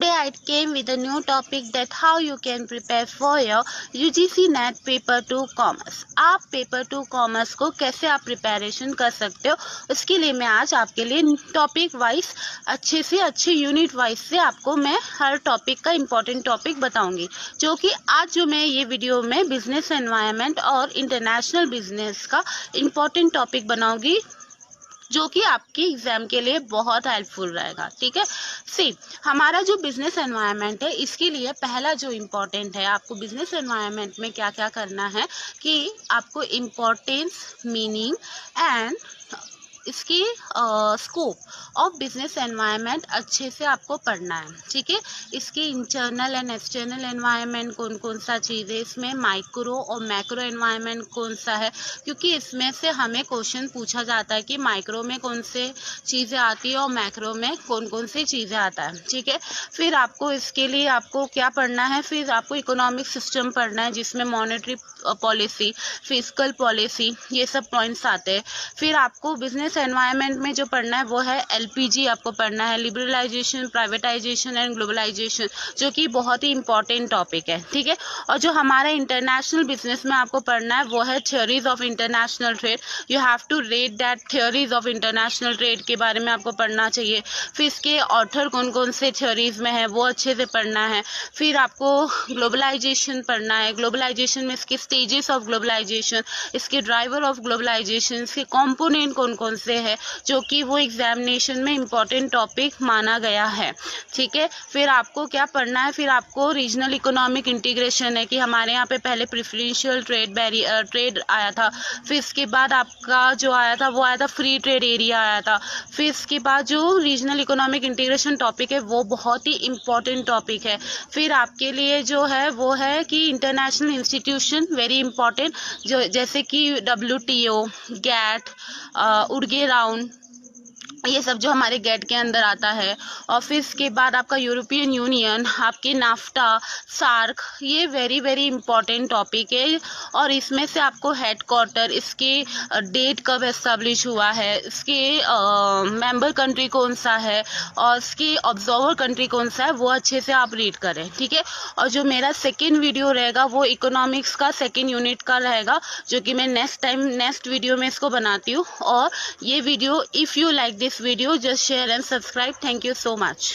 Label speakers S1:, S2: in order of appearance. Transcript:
S1: Today I came with a new topic that how you can prepare for your UGC NET paper 2 commerce. आप paper 2 commerce को कैसे आप preparation कर सकते हो, उसके लिए मैं आज आपके लिए टॉपिक वाइज अच्छे से अच्छे यूनिट वाइज से आपको मैं हर टॉपिक का इम्पोर्टेंट टॉपिक बताऊंगी। जो कि आज जो मैं ये वीडियो में बिजनेस एनवायरनमेंट और इंटरनेशनल बिजनेस का इम्पोर्टेंट टॉपिक बनाऊंगी, जो कि आपकी एग्जाम के लिए बहुत हेल्पफुल रहेगा। ठीक है, हमारा जो बिजनेस एनवायरनमेंट है, इसके लिए पहला जो इम्पोर्टेंट है, आपको बिजनेस एनवायरनमेंट में क्या क्या करना है कि आपको इम्पोर्टेंस, मीनिंग एंड इसकी स्कोप ऑफ बिजनेस एनवायरनमेंट अच्छे से आपको पढ़ना है। ठीक है, इसकी इंटरनल एंड एक्सटर्नल एनवायरनमेंट कौन कौन सा चीज़ है, इसमें माइक्रो और मैक्रो एनवायरनमेंट कौन सा है, क्योंकि इसमें से हमें क्वेश्चन पूछा जाता है कि माइक्रो में कौन से चीज़ें आती है और मैक्रो में कौन कौन सी चीज़ें आता है। ठीक है, फिर आपको इसके लिए आपको क्या पढ़ना है, फिर आपको इकोनॉमिक सिस्टम पढ़ना है, जिसमें मॉनेटरी पॉलिसी, फिजिकल पॉलिसी, ये सब पॉइंट्स आते हैं। फिर आपको बिजनेस एनवायरनमेंट में जो पढ़ना है वो है एलपीजी आपको पढ़ना है, लिबरलाइजेशन, प्राइवेटाइजेशन एंड ग्लोबलाइजेशन, जो कि बहुत ही इंपॉर्टेंट टॉपिक है। ठीक है, और जो हमारे इंटरनेशनल बिजनेस में आपको पढ़ना है वो है theories of international trade. You have to read that theories of international trade के बारे में आपको पढ़ना चाहिए। फिर इसके ऑथर कौन कौन से थ्योरीज में है वो अच्छे से पढ़ना है। फिर आपको ग्लोबलाइजेशन पढ़ना है, ग्लोबलाइजेशन में इसके स्टेजेस ऑफ ग्लोबलाइजेशन, इसके ड्राइवर ऑफ ग्लोबलाइजेशन, इसके कॉम्पोनेंट कौन कौन से है, जो कि वो एग्जामिनेशन में इम्पोर्टेंट टॉपिक माना गया है। ठीक है, फिर आपको क्या पढ़ना है, फिर आपको रीजनल इकोनॉमिक इंटीग्रेशन है कि हमारे यहाँ पे पहले प्रेफरेंशियल ट्रेड आया था, फिर इसके बाद आपका जो आया था वो आया था फ्री ट्रेड एरिया आया था। फिर इसके बाद जो रीजनल इकोनॉमिक इंटीग्रेशन टॉपिक है वो बहुत ही इम्पोर्टेंट टॉपिक है। फिर आपके लिए जो है वो है कि इंटरनेशनल इंस्टीट्यूशन वेरी इंपॉर्टेंट, जो जैसे कि WTO, गैट, उर्गे राउंड, ये सब जो हमारे गेट के अंदर आता है। और फिर इसके बाद आपका यूरोपियन यूनियन, आपके नाफ्टा, सार्क, ये वेरी वेरी इंपॉर्टेंट टॉपिक है। और इसमें से आपको हेड क्वार्टर, इसके डेट कब एस्टेब्लिश हुआ है, इसके मेंबर कंट्री कौन सा है और इसकी ऑब्जर्वर कंट्री कौन सा है, वो अच्छे से आप रीड करें। ठीक है, और जो मेरा सेकेंड वीडियो रहेगा वो इकोनॉमिक्स का सेकेंड यूनिट का रहेगा, जो कि मैं नेक्स्ट वीडियो में इसको बनाती हूँ। और ये video, if you like this video, just share and subscribe. Thank you so much.